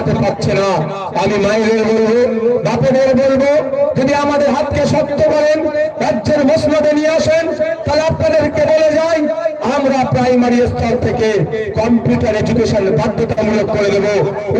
থামাতে পারছে না। আমি মায়েদের বলবো, বাপেদের বলবো, যদি আমাদের হাতকে শক্ত করেন, রাজ্যের মসনদে নিয়ে আসেন, তাহলে আপনাদেরকে বলে যাই, আমরা প্রাইমারি স্তর থেকে কম্পিউটার এডুকেশন বাধ্যতামূলক করে দেব।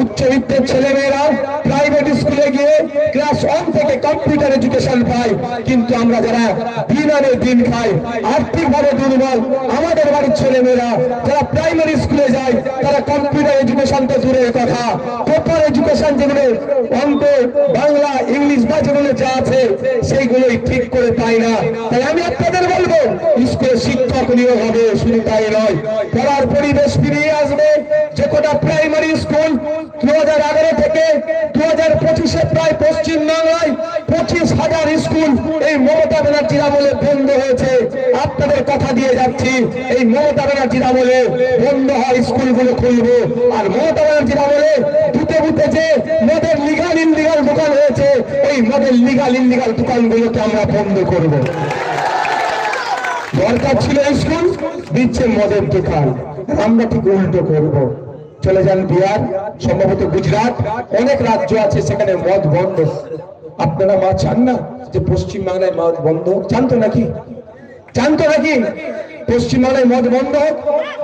উচ্চবিত্তের ছেলেমেয়েরা প্রাইভেট স্কুলে গিয়ে ক্লাস 1 থেকে কম্পিউটার এডুকেশন পায়, কিন্তু আমরা যারা দিন আনে দিন খাই, আর্থিকভাবে দুর্বল, আমাদের বাড়ির ছেলেমেয়েরা যারা প্রাইমারি স্কুলে যায়, তারা কম্পিউটার এডুকেশন তো দূরের কথা, প্রপার এডুকেশন যেগুলো অঙ্ক, বাংলা, ইংলিশ বা যেগুলো যা আছে সেইগুলোই ঠিক করে পায় না। তাই আমি আপনাদের বলবো, স্কুলে শিক্ষক নিয়োগ হবে, শুধু তাই নয়, পড়ার পরিবেশ ফিরিয়ে আসবে। যে কটা প্রাইমারি স্কুল 2011 থেকে 2025-এ প্রায় পশ্চিম বাংলায় 25,000 স্কুল এই মমতা ব্যানার্জির আমলে বন্ধ হয়েছে, আপনাদের কথা দিয়ে যাচ্ছি, এই মমতা ব্যানার্জির আমলে বন্ধ হয় স্কুলগুলো খুলবো। আর মমতা ব্যানার্জির আমলে বুথে বুথে যে মদের লিগাল ইনলিগাল দোকান হয়েছে, এই মদের লিগাল ইনলিগাল দোকানগুলোকে আমরা বন্ধ করব। দরকার ছিল স্কুল, দিচ্ছে মদের দোকান, আমরা ঠিক উল্টো করব। চলে যান বিহার, সম্ভবত গুজরাট, অনেক রাজ্য আছে সেখানে মদ বন্ধ। আপনারা মা চান না যে পশ্চিম বাংলায় মদ বন্ধ? জানতো নাকি? জানতো নাকি পশ্চিমবাংলায় মদ বন্ধ হোক?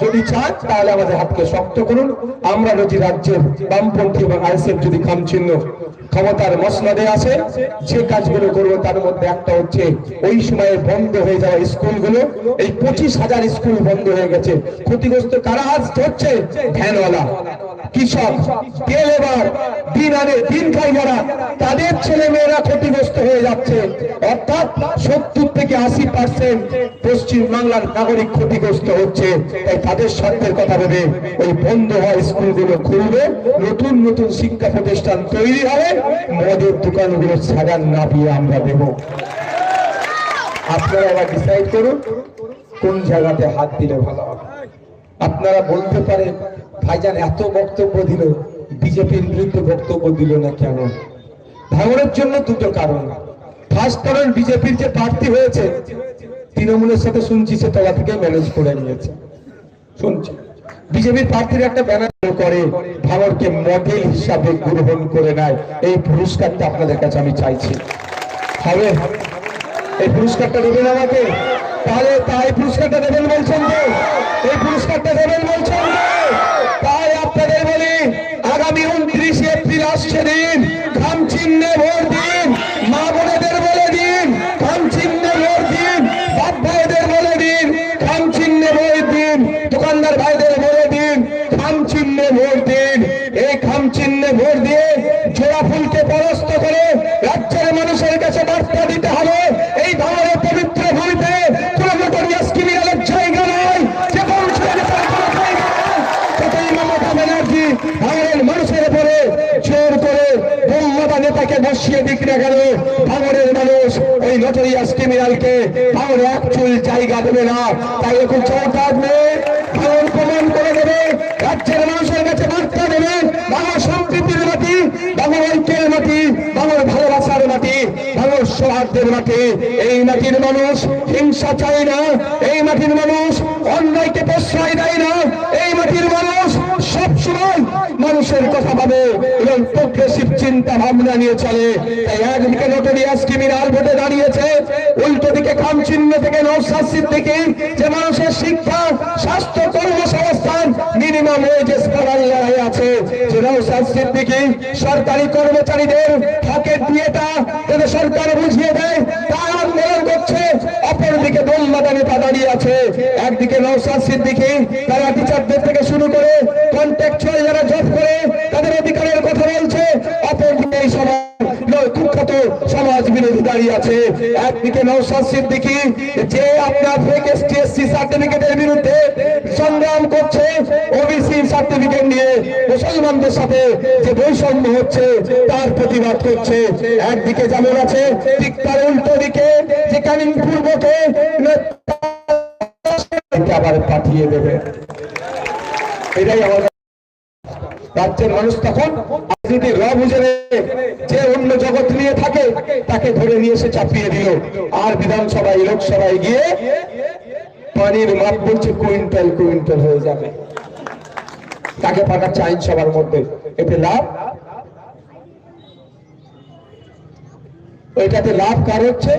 যদি চান তাহলে আমাদের হাতকে শক্ত করুন। আমরা যদি রাজ্যের বামপন্থী এবং আইএসএফ যদি খামচিহ্ন ক্ষমতার মসনদে আসে, যে কাজগুলো করবো তার মধ্যে একটা হচ্ছে ওই সময়ে বন্ধ হয়ে যাওয়া স্কুলগুলো, এই 25,000 স্কুল বন্ধ হয়ে গেছে। ক্ষতিগ্রস্ত কারা হচ্ছে? ভ্যানওয়ালা, কৃষক, লেবার, দিন আনে দিন খাই যারা, তাদের ছেলে মেয়েরা ক্ষতিগ্রস্ত হয়ে যাচ্ছে। অর্থাৎ 70 থেকে 80% পশ্চিম বাংলার নাগরিক ক্ষতিগ্রস্ত হচ্ছে। তাই তাদের স্বার্থের কথা ভেবে ওই বন্ধ হওয়া স্কুলগুলো খুলবে, নতুন নতুন শিক্ষা প্রতিষ্ঠান তৈরি হবে, মদের দোকানগুলো সাজান না দিয়ে আমরা দেব। আপনারা এবার ডিসাইড করুন কোন জায়গাতে হাত দিলে ভালো হবে। আপনারা বলতে পারেন ভাইজান এত বক্তব্য দিল, বিজেপির বিরুদ্ধে বক্তব্য দিল না কেন? ভাঙনের জন্য দুটো কারণ। ফার্স্ট কারণ, বিজেপির যে প্রার্থী হয়েছে তৃণমূলের সাথে শুনছি সে তলা থেকে ম্যানেজ করে নিয়েছে। শুনছি বিজেপির প্রার্থীর একটা ব্যানার করে ভাঙরকে মডেল হিসাবে গ্রহণ করে নেয়। এই পুরস্কারটা আপনাদের কাছে আমি চাইছি। হবে? এই পুরস্কারটা দেবেন আমাকে? তাহলে তাই পুরস্কারটা দেবেন বলছেন তো? এই পুরস্কারটা দেবেন বলছেন তো? তাই আপনাদের বলি, আগামী 29 এপ্রিল আসছে দিন, খামচিহ্নে ভোট দিন। মা বোনেদের বলে দিন খামচিহ্নে ভোট দিন, বাপ ভাইদের বলে দিন খামচিহ্নে ভোট দিন, দোকানদার ভাইদের বলে দিন খামচিহ্নে ভোট দিন। এই খামচিহ্নে ভোট দিয়ে জোড়া ফুলকে পরাস্ত করে রাজ্যের মানুষের কাছে বার্তা দিতে হবে, এই ভাঙনের পবিত্র ভূমিতে কোন নোটরিয়াস ক্রিমিনালের জায়গা নয়, যে মমতা ব্যানার্জি ভাঙনের মানুষের উপরে জোর করে বোমা নেতাকে বসিয়ে দিক না কেন, ভাঙনের মানুষ ওই নোটরিয়াস ক্রিমিনালকে ভাঙনে এক চুল জায়গা দেবে না। তাই এখন চৌকাট নিয়ে ভাঙন প্রমাণ করে দেবে, রাজ্যের মানুষের কাছে বার্তা দেবে, ভাঙন সম্প্রীতির মাটি, ভাঙন ঐক্যের মাটি, ভাঙন ভালোবাসার মাটি, ভাঙন সৌহার্দ্যের মাটি। এই মাটির মানুষ হিংসা চায় না, এই মাটির মানুষ অন্যায়কে প্রশ্রয় দেয় না, এই মাটির মানুষ সবসময় মানুষের কথা ভাবে এবং প্রগ্রেসিভ চিন্তা ভাবনা নিয়ে চলে। তাই একদিকে নোটরিয়াস ক্রিমিনাল ভোটে দাঁড়িয়েছে, উল্টো দিকে খামচিহ্ন থেকে নওশাদ সিদ্দিকী যে মানুষের শিক্ষা, স্বাস্থ্য, কর্মসংস্থান, মিনিমাম ওয়েজেস করার লড়াই আছে, যে নওশাদ সিদ্দিকী সরকারি কর্মচারীদের ফাঁকের দিয়েটা যাতে সরকার বুঝিয়ে দেয় তার আন্দোলন করছে। অপরদিকে দোলমাদা নেতা দাঁড়িয়ে আছে, একদিকে নওশাদ সিদ্দিকী তারা টিচারদের থেকে শুরু করে কন্ট্রাকচুয়াল যারা জব করে তাদের অধিকারের কথা বলছে, অপরদিকে এই সমাজ কুখ্যাত সমাজ বিরোধী দাঁড়িয়ে আছে। একদিকে নওশাদ সিদ্দিকী যে আপনার ফেক এসটি/এসসি সার্টিফিকেটের বিরুদ্ধে সংগ্রাম করছে, ওবিসি সার্টিফিকেট নিয়ে মুসলমানদের সাথে যে বৈষম্য হচ্ছে তার প্রতিবাদ করছে। একদিকে যেমন আছে, ঠিক তার উল্টো দিকে যে ক্যানিং পূর্বকে আবার পাঠিয়ে দেবে। এটাই আমাদের রাজ্যের মানুষ তখন রাজনীতির র বুঝে যে অন্য জগৎ নিয়ে থাকে তাকে ধরে নিয়ে এসে চাপিয়ে দিল। আর বিধানসভায় লোকসভায় গিয়ে পানির মাপ বলছে কুইন্টাল কুইন্টাল হয়ে যাবে। তাকে পাঠাচ্ছে আইনসভার মধ্যে। এতে লাভ, এটাতে লাভ কার হচ্ছে?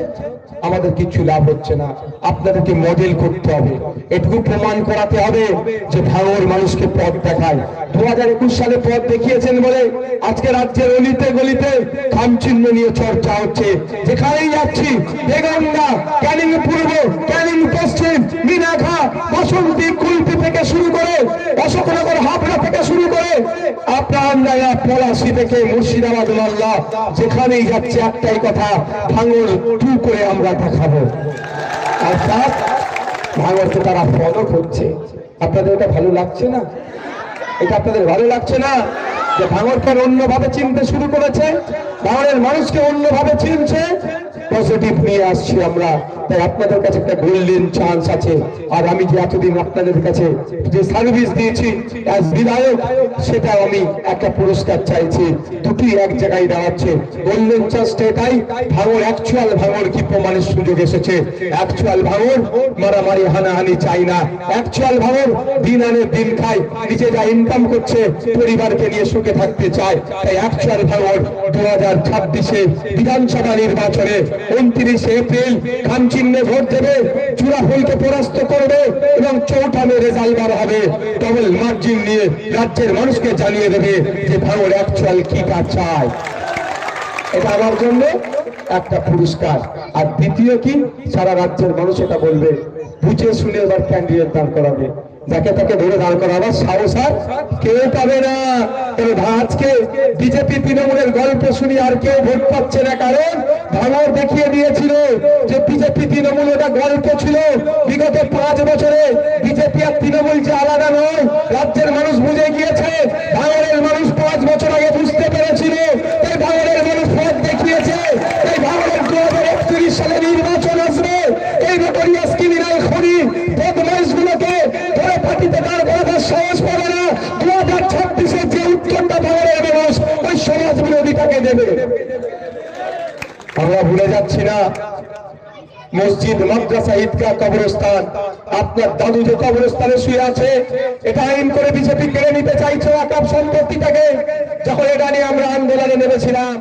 আমাদের কিছু লাভ হচ্ছে না। আপনাদেরকে মডেল করতে হবে, এটুকু প্রমাণ করাতে হবে যে ভাঙড় মানুষকে পথ দেখায়। 2021 সালে পথ দেখিয়েছেন বলে আজকে রাজ্যের অলিতে গলিতে খামচিহ্ন নিয়ে চর্চা হচ্ছে। যেখানেই যাচ্ছি বেগমদা, ক্যানিং পূর্ব, ক্যানিং পশ্চিম, মিনাখা, বাসন্তী, কুলপি থেকে শুরু করে অশোকনগর, হাবড়া থেকে শুরু করে আপনার পলাশী থেকে মুর্শিদাবাদ, মালদা, যেখানেই যাচ্ছে একটাই কথা, ভাঙড় টু করে আমরা দেখাবো। অর্থাৎ ভাঙড়কে তারা ফলো করছে। আপনাদের এটা ভালো লাগছে না? এটা আপনাদের ভালো লাগছে না যে ভাঙড়কে অন্যভাবে চিনতে শুরু করেছে, ভাঙড়ের মানুষকে অন্যভাবে চিনছে? পজিটিভ নিয়ে আসছি আমরা। তাই আপনাদের কাছে একটা গোল্ডেন চান্স আছে। আর আমি যে এতদিন আপনাদের কাছে যে সার্ভিস দিয়েছি অ্যাজ বিধায়ক, সেটা আমি একটা পুরস্কার চাইছি। দুটি এক জায়গায় দাঁড়াচ্ছে। গোল্ডেন চান্সটা এটাই, ভাঙড় অ্যাকচুয়াল ভাঙড় কি প্রমাণের সুযোগ এসেছে। অ্যাকচুয়াল ভাঙড় মারামারি হানাহানি চাই না। অ্যাকচুয়াল ভাঙড় দিন আনে দিন খায়, নিজে যা ইনকাম করছে পরিবারকে নিয়ে সুখে থাকতে চায়। তাই অ্যাকচুয়াল ভাঙড় 2026 বিধানসভা নির্বাচনে 29 এপ্রিল খামচিহ্নে ভোট দেবে, চূড়াফুলকে পরাস্ত করবে এবং চৌঠামে রেজাল্ট বার হবে। ডবল মার্জিন নিয়ে রাজ্যের মানুষকে জানিয়ে দেবে যে ভাঙড় অ্যাকচুয়াল কি কাজ চায়। এটা আমার জন্য একটা পুরস্কার। আর দ্বিতীয় কি, সারা রাজ্যের মানুষ এটা বলবে, বুঝে শুনে এবার ক্যান্ডিডেট দাঁড় করাবে। যাকে তাকে ধরে দাঁড় করাবার সাহস আর কেউ পাবে না। আজকে বিজেপি তৃণমূলের গল্প শুনি আর কেউ ভোট পাচ্ছে না, কারণ ভাঙড় দেখিয়ে দিয়েছিল যে বিজেপি তৃণমূল ওটা গল্প ছিল। বিগত 5 বছরে বিজেপি আর তৃণমূল যে আলাদা নয়, রাজ্যের মানুষ বুঝে গিয়েছে। ভাঙড়ের মানুষ 5 বছর আগে বুঝতে পেরেছিল। তাই ভাঙড়ের মানুষ পথ দেখিয়েছে। তাই ভাঙড়ের 2031 সালে নির্বাচন আসবে। এই নোটরিয়াস ক্রিমিনাল খনি বদমাইশগুলোকে ধরে পার্টিতে দাঁড় করাবার সাহস পাবে না। 2026 যে উত্তরটা ভাঙড়ের মানুষ ওই সমাজ বিরোধীটাকে দেবে। আমরা ভুলে যাচ্ছি না মসজিদ, মাদ্রাসা, ঈদগাহ, কবরস্থান। আপনার দাদু যে কবরস্থানে শুয়ে আছে, এটা আইন করে বিজেপি কেড়ে নিতে চাইছে ওয়াকফ সম্পত্তিটাকে। যখন এটা নিয়ে আমরা আন্দোলনে নেমেছিলাম,